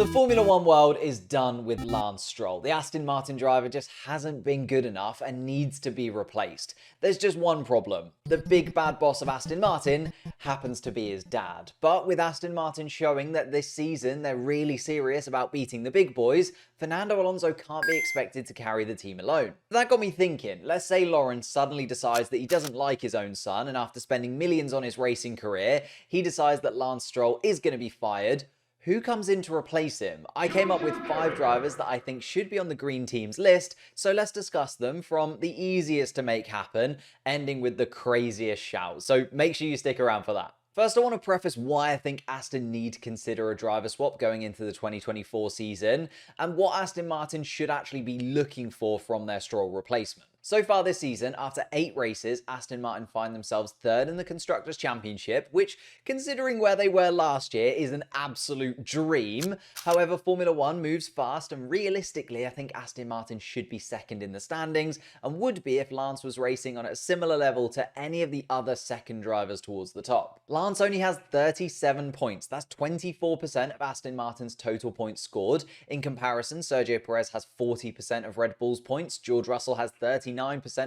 The Formula One world is done with Lance Stroll. The Aston Martin driver just hasn't been good enough and needs to be replaced. There's just one problem. The big bad boss of Aston Martin happens to be his dad. But with Aston Martin showing that this season they're really serious about beating the big boys, Fernando Alonso can't be expected to carry the team alone. That got me thinking, let's say Lawrence suddenly decides that he doesn't like his own son, and after spending millions on his racing career, he decides that Lance Stroll is going to be fired. Who comes in to replace him? I came up with 5 drivers that I think should be on the green team's list, so let's discuss them from the easiest to make happen, ending with the craziest shout. So make sure you stick around for that. First, I want to preface why I think Aston need to consider a driver swap going into the 2024 season, and what Aston Martin should actually be looking for from their Stroll replacement. So far this season, after 8 races, Aston Martin find themselves 3rd in the Constructors' Championship, which, considering where they were last year, is an absolute dream. However, Formula One moves fast, and realistically, I think Aston Martin should be 2nd in the standings, and would be if Lance was racing on a similar level to any of the other second drivers towards the top. Lance only has 37 points. That's 24% of Aston Martin's total points scored. In comparison, Sergio Perez has 40% of Red Bull's points, George Russell has 39%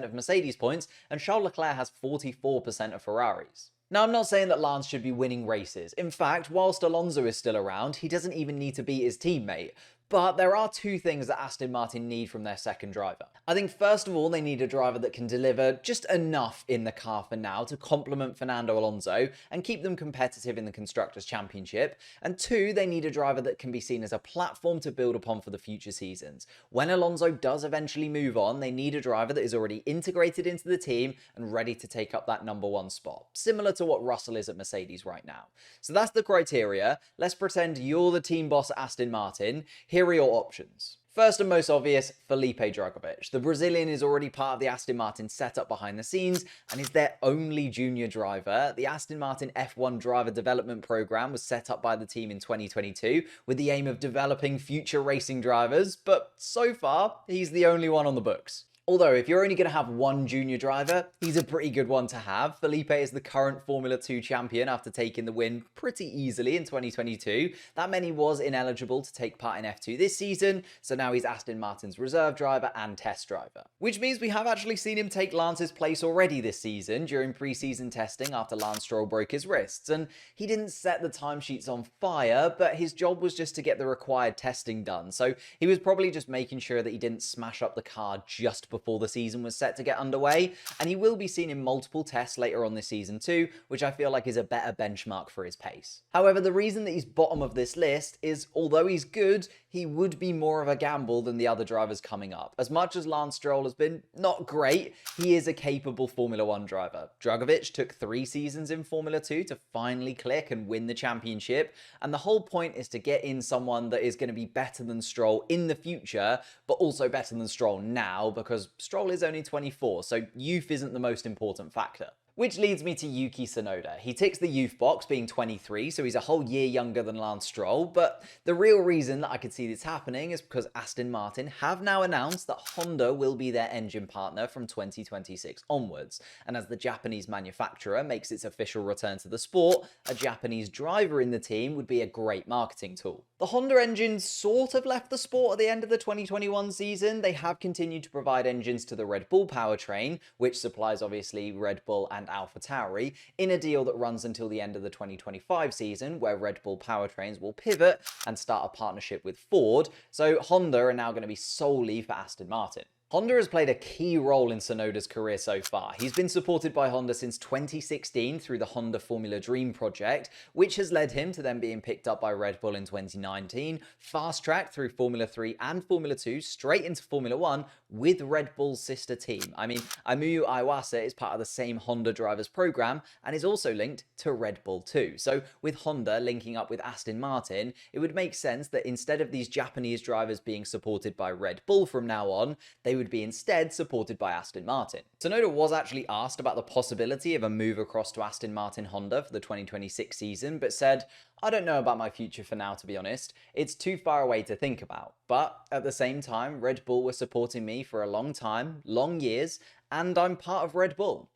of Mercedes points, and Charles Leclerc has 44% of Ferraris. Now, I'm not saying that Lance should be winning races. In fact, whilst Alonso is still around, he doesn't even need to beat his teammate. But there are 2 things that Aston Martin need from their second driver. I think first of all, they need a driver that can deliver just enough in the car for now to complement Fernando Alonso and keep them competitive in the Constructors' Championship. And 2, they need a driver that can be seen as a platform to build upon for the future seasons. When Alonso does eventually move on, they need a driver that is already integrated into the team and ready to take up that number 1 spot, similar to what Russell is at Mercedes right now. So that's the criteria. Let's pretend you're the team boss at Aston Martin. Here are your options. First and most obvious, Felipe Dragovich. The Brazilian is already part of the Aston Martin setup behind the scenes and is their only junior driver. The Aston Martin F1 driver development program was set up by the team in 2022 with the aim of developing future racing drivers, but so far, he's the only one on the books. Although, if you're only going to have 1 junior driver, he's a pretty good one to have. Felipe is the current Formula 2 champion after taking the win pretty easily in 2022. That meant he was ineligible to take part in F2 this season, so now he's Aston Martin's reserve driver and test driver. Which means we have actually seen him take Lance's place already this season during pre-season testing after Lance Stroll broke his wrists. And he didn't set the timesheets on fire, but his job was just to get the required testing done. So he was probably just making sure that he didn't smash up the car just before the season was set to get underway, and he will be seen in multiple tests later on this season too, which I feel like is a better benchmark for his pace. However, the reason that he's bottom of this list is, although he's good, he would be more of a gamble than the other drivers coming up. As much as Lance Stroll has been not great, he is a capable Formula One driver. Dragovich took 3 seasons in Formula 2 to finally click and win the championship, and the whole point is to get in someone that is going to be better than Stroll in the future, but also better than Stroll now, because Stroll is only 24, so youth isn't the most important factor. Which leads me to Yuki Sonoda. He ticks the youth box, being 23, so he's a whole year younger than Lance Stroll, but the real reason that I could see this happening is because Aston Martin have now announced that Honda will be their engine partner from 2026 onwards, and as the Japanese manufacturer makes its official return to the sport, a Japanese driver in the team would be a great marketing tool. The Honda engine sort of left the sport at the end of the 2021 season. They have continued to provide engines to the Red Bull powertrain, which supplies obviously Red Bull and AlphaTauri, in a deal that runs until the end of the 2025 season, where Red Bull powertrains will pivot and start a partnership with Ford, so Honda are now going to be solely for Aston Martin. Honda has played a key role in Sonoda's career so far. He's been supported by Honda since 2016 through the Honda Formula Dream project, which has led him to then being picked up by Red Bull in 2019, fast-tracked through Formula 3 and Formula 2 straight into Formula 1 with Red Bull's sister team. I mean, Ayumu Iwasa is part of the same Honda drivers program and is also linked to Red Bull too. So with Honda linking up with Aston Martin, it would make sense that instead of these Japanese drivers being supported by Red Bull from now on, they would be instead supported by Aston Martin. Sonoda was actually asked about the possibility of a move across to Aston Martin Honda for the 2026 season, but said, "I don't know about my future for now, to be honest. It's too far away to think about. But at the same time, Red Bull were supporting me for a long time, long years, and I'm part of Red Bull."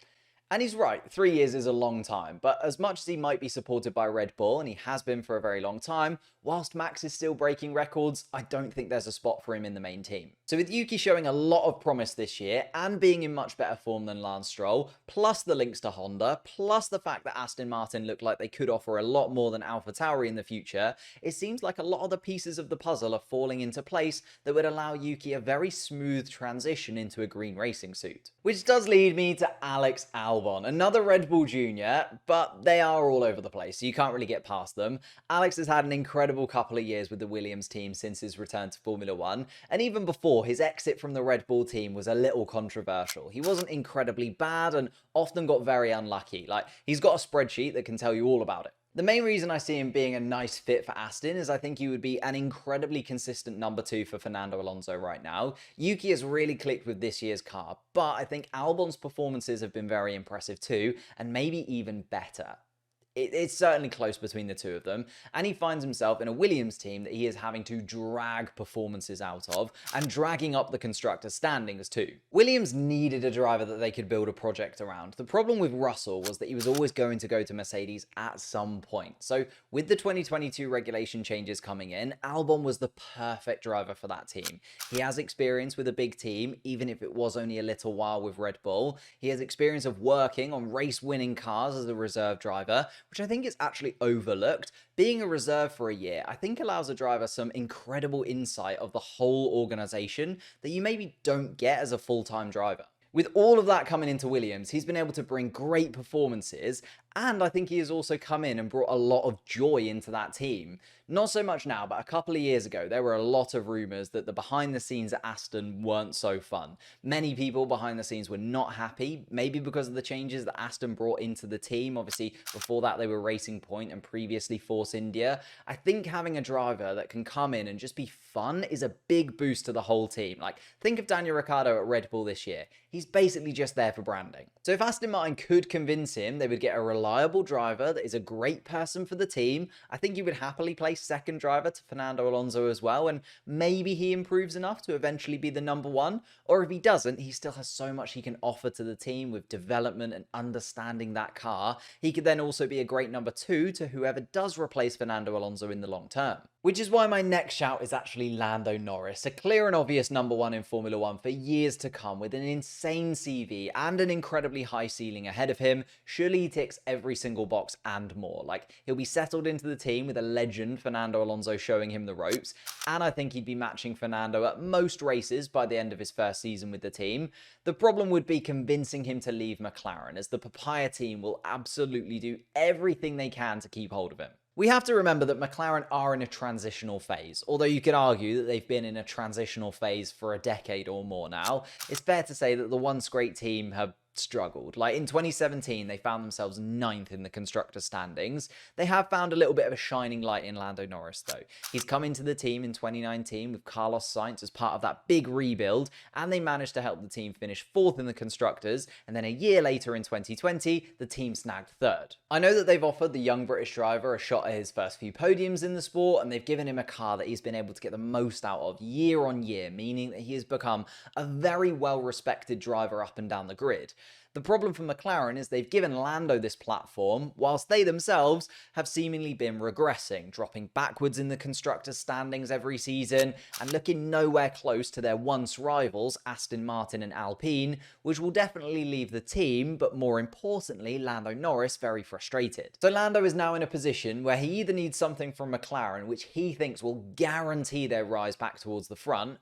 And he's right, 3 years is a long time, but as much as he might be supported by Red Bull, and he has been for a very long time, whilst Max is still breaking records, I don't think there's a spot for him in the main team. So with Yuki showing a lot of promise this year and being in much better form than Lance Stroll, plus the links to Honda, plus the fact that Aston Martin look like they could offer a lot more than AlphaTauri in the future, it seems like a lot of the pieces of the puzzle are falling into place that would allow Yuki a very smooth transition into a green racing suit. Which does lead me to Alex Albon, another Red Bull Junior, but they are all over the place, so you can't really get past them. Alex has had an incredible couple of years with the Williams team since his return to Formula 1, and even before, his exit from the Red Bull team was a little controversial. He wasn't incredibly bad and often got very unlucky. Like, he's got a spreadsheet that can tell you all about it. The main reason I see him being a nice fit for Aston is I think he would be an incredibly consistent number 2 for Fernando Alonso right now. Yuki has really clicked with this year's car, but I think Albon's performances have been very impressive too, and maybe even better. It's certainly close between the two of them, and he finds himself in a Williams team that he is having to drag performances out of, and dragging up the constructors' standings too. Williams needed a driver that they could build a project around. The problem with Russell was that he was always going to go to Mercedes at some point. So with the 2022 regulation changes coming in, Albon was the perfect driver for that team. He has experience with a big team, even if it was only a little while with Red Bull. He has experience of working on race-winning cars as a reserve driver, which I think is actually overlooked. Being a reserve for a year, I think allows a driver some incredible insight of the whole organization that you maybe don't get as a full-time driver. With all of that coming into Williams, he's been able to bring great performances, and I think he has also come in and brought a lot of joy into that team. Not so much now, but a couple of years ago, there were a lot of rumours that the behind the scenes at Aston weren't so fun. Many people behind the scenes were not happy, maybe because of the changes that Aston brought into the team. Obviously, before that, they were Racing Point and previously Force India. I think having a driver that can come in and just be fun is a big boost to the whole team. Like, think of Daniel Ricciardo at Red Bull this year. He's basically just there for branding. So if Aston Martin could convince him they would get a reliable driver that is a great person for the team, I think he would happily place second driver to Fernando Alonso as well, and maybe he improves enough to eventually be the number 1, or if he doesn't, he still has so much he can offer to the team with development and understanding that car. He could then also be a great number 2 to whoever does replace Fernando Alonso in the long term. Which is why my next shout is actually Lando Norris, a clear and obvious number 1 in Formula 1 for years to come, with an insane CV and an incredibly high ceiling ahead of him. Surely he ticks every single box and more. Like, he'll be settled into the team with a legend, Fernando Alonso, showing him the ropes, and I think he'd be matching Fernando at most races by the end of his first season with the team. The problem would be convincing him to leave McLaren, as the papaya team will absolutely do everything they can to keep hold of him. We have to remember that McLaren are in a transitional phase. Although you could argue that they've been in a transitional phase for a decade or more now, it's fair to say that the once great team have struggled. Like, in 2017, they found themselves 9th in the constructor standings. They have found a little bit of a shining light in Lando Norris, though. He's come into the team in 2019 with Carlos Sainz as part of that big rebuild, and they managed to help the team finish 4th in the constructors, and then a year later in 2020, the team snagged 3rd. I know that they've offered the young British driver a shot at his first few podiums in the sport, and they've given him a car that he's been able to get the most out of year on year, meaning that he has become a very well-respected driver up and down the grid. The problem for McLaren is they've given Lando this platform, whilst they themselves have seemingly been regressing, dropping backwards in the constructors' standings every season, and looking nowhere close to their once rivals, Aston Martin and Alpine, which will definitely leave the team, but more importantly, Lando Norris, very frustrated. So Lando is now in a position where he either needs something from McLaren, which he thinks will guarantee their rise back towards the front,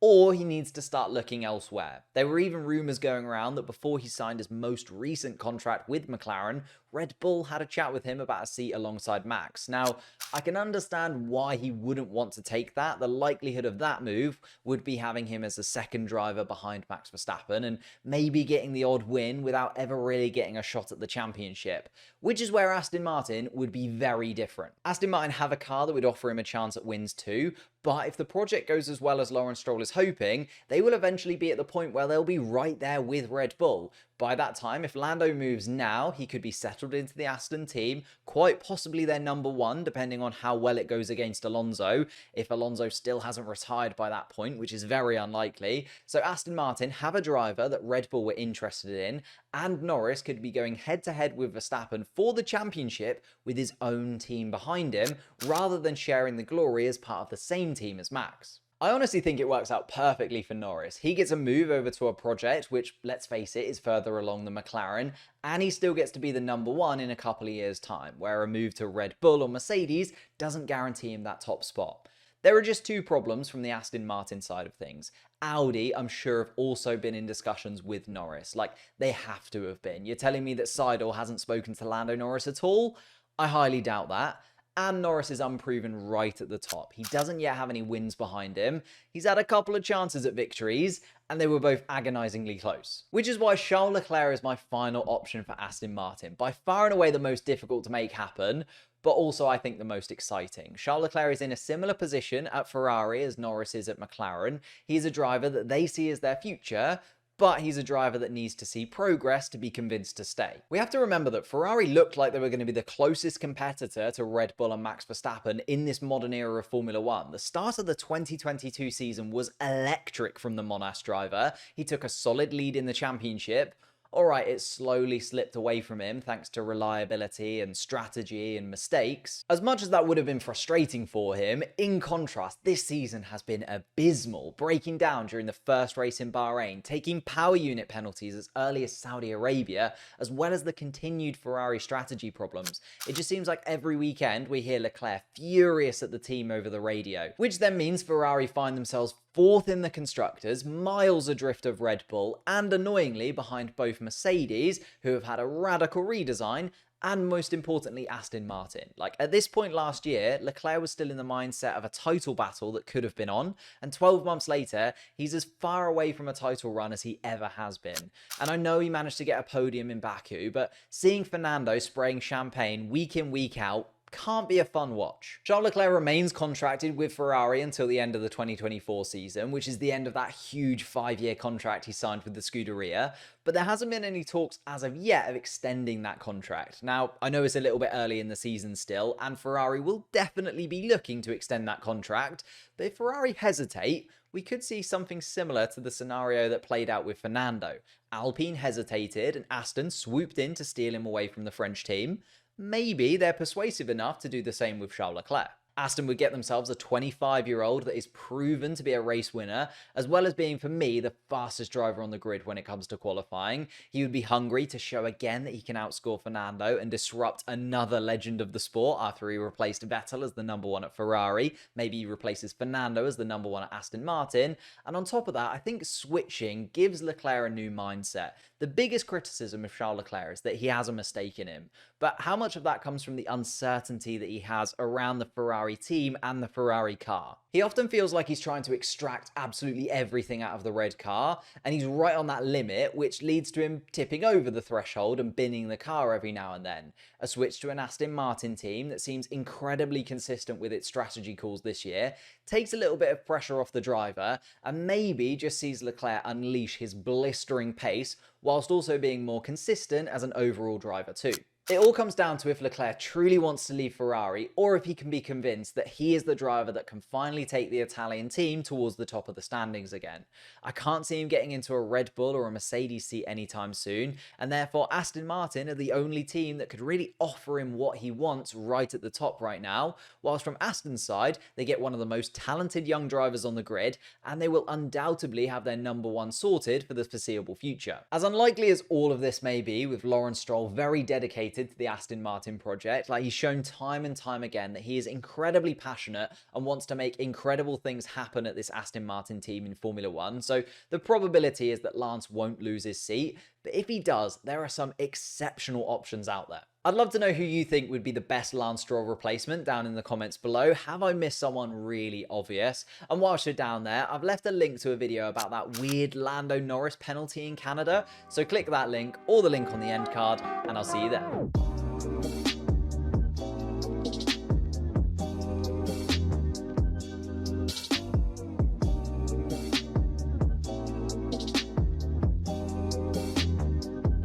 or he needs to start looking elsewhere. There were even rumours going around that before he signed his most recent contract with McLaren, Red Bull had a chat with him about a seat alongside Max. Now, I can understand why he wouldn't want to take that. The likelihood of that move would be having him as a second driver behind Max Verstappen and maybe getting the odd win without ever really getting a shot at the championship, which is where Aston Martin would be very different. Aston Martin have a car that would offer him a chance at wins too, but if the project goes as well as Lawrence Stroll is hoping, they will eventually be at the point where they'll be right there with Red Bull. By that time, if Lando moves now, he could be settled settled into the Aston team, quite possibly their number one, depending on how well it goes against Alonso, if Alonso still hasn't retired by that point, which is very unlikely. So Aston Martin have a driver that Red Bull were interested in, and Norris could be going head-to-head with Verstappen for the championship with his own team behind him, rather than sharing the glory as part of the same team as Max. I honestly think it works out perfectly for Norris. He gets a move over to a project which, let's face it, is further along than McLaren, and he still gets to be the number one in a couple of years' time, where a move to Red Bull or Mercedes doesn't guarantee him that top spot. There are just two problems from the Aston Martin side of things. Audi, I'm sure, have also been in discussions with Norris. Like, they have to have been. You're telling me that Seidel hasn't spoken to Lando Norris at all? I highly doubt that. And Norris is unproven right at the top. He doesn't yet have any wins behind him. He's had a couple of chances at victories, and they were both agonisingly close. Which is why Charles Leclerc is my final option for Aston Martin. By far and away the most difficult to make happen, but also I think the most exciting. Charles Leclerc is in a similar position at Ferrari as Norris is at McLaren. He's a driver that they see as their future, but he's a driver that needs to see progress to be convinced to stay. We have to remember that Ferrari looked like they were going to be the closest competitor to Red Bull and Max Verstappen in this modern era of Formula One. The start of the 2022 season was electric from the Monash driver. He took a solid lead in the championship. Alright, it slowly slipped away from him thanks to reliability and strategy and mistakes. As much as that would have been frustrating for him, in contrast, this season has been abysmal, breaking down during the first race in Bahrain, taking power unit penalties as early as Saudi Arabia, as well as the continued Ferrari strategy problems. It just seems like every weekend we hear Leclerc furious at the team over the radio, which then means Ferrari find themselves fourth in the constructors, miles adrift of Red Bull, and annoyingly behind both Mercedes, who have had a radical redesign, and most importantly, Aston Martin. Like, at this point last year, Leclerc was still in the mindset of a title battle that could have been on, and 12 months later, he's as far away from a title run as he ever has been. And I know he managed to get a podium in Baku, but seeing Fernando spraying champagne week in, week out, can't be a fun watch. Charles Leclerc remains contracted with Ferrari until the end of the 2024 season, which is the end of that huge 5-year contract he signed with the Scuderia, but there hasn't been any talks as of yet of extending that contract. Now, I know it's a little bit early in the season still, and Ferrari will definitely be looking to extend that contract, but if Ferrari hesitate, we could see something similar to the scenario that played out with Fernando. Alpine hesitated, and Aston swooped in to steal him away from the French team. Maybe they're persuasive enough to do the same with Charles Leclerc. Aston would get themselves a 25-year-old that is proven to be a race winner, as well as being, for me, the fastest driver on the grid when it comes to qualifying. He would be hungry to show again that he can outscore Fernando and disrupt another legend of the sport after he replaced Vettel as the number one at Ferrari. Maybe he replaces Fernando as the number one at Aston Martin. And on top of that, I think switching gives Leclerc a new mindset. The biggest criticism of Charles Leclerc is that he has a mistake in him. But how much of that comes from the uncertainty that he has around the Ferrari team and the Ferrari car? He often feels like he's trying to extract absolutely everything out of the red car, and he's right on that limit, which leads to him tipping over the threshold and binning the car every now and then. A switch to an Aston Martin team that seems incredibly consistent with its strategy calls this year takes a little bit of pressure off the driver, and maybe just sees Leclerc unleash his blistering pace, whilst also being more consistent as an overall driver too. It all comes down to if Leclerc truly wants to leave Ferrari, or if he can be convinced that he is the driver that can finally take the Italian team towards the top of the standings again. I can't see him getting into a Red Bull or a Mercedes seat anytime soon, and therefore Aston Martin are the only team that could really offer him what he wants right at the top right now, whilst from Aston's side, they get one of the most talented young drivers on the grid, and they will undoubtedly have their number one sorted for the foreseeable future. As unlikely as all of this may be, with Lawrence Stroll very dedicated to the Aston Martin project, like, he's shown time and time again that he is incredibly passionate and wants to make incredible things happen at this Aston Martin team in Formula One. So the probability is that Lance won't lose his seat, but if he does, there are some exceptional options out there. I'd love to know who you think would be the best Lance Stroll replacement down in the comments below. Have I missed someone really obvious? And whilst you're down there, I've left a link to a video about that weird Lando Norris penalty in Canada. So click that link or the link on the end card, and I'll see you there.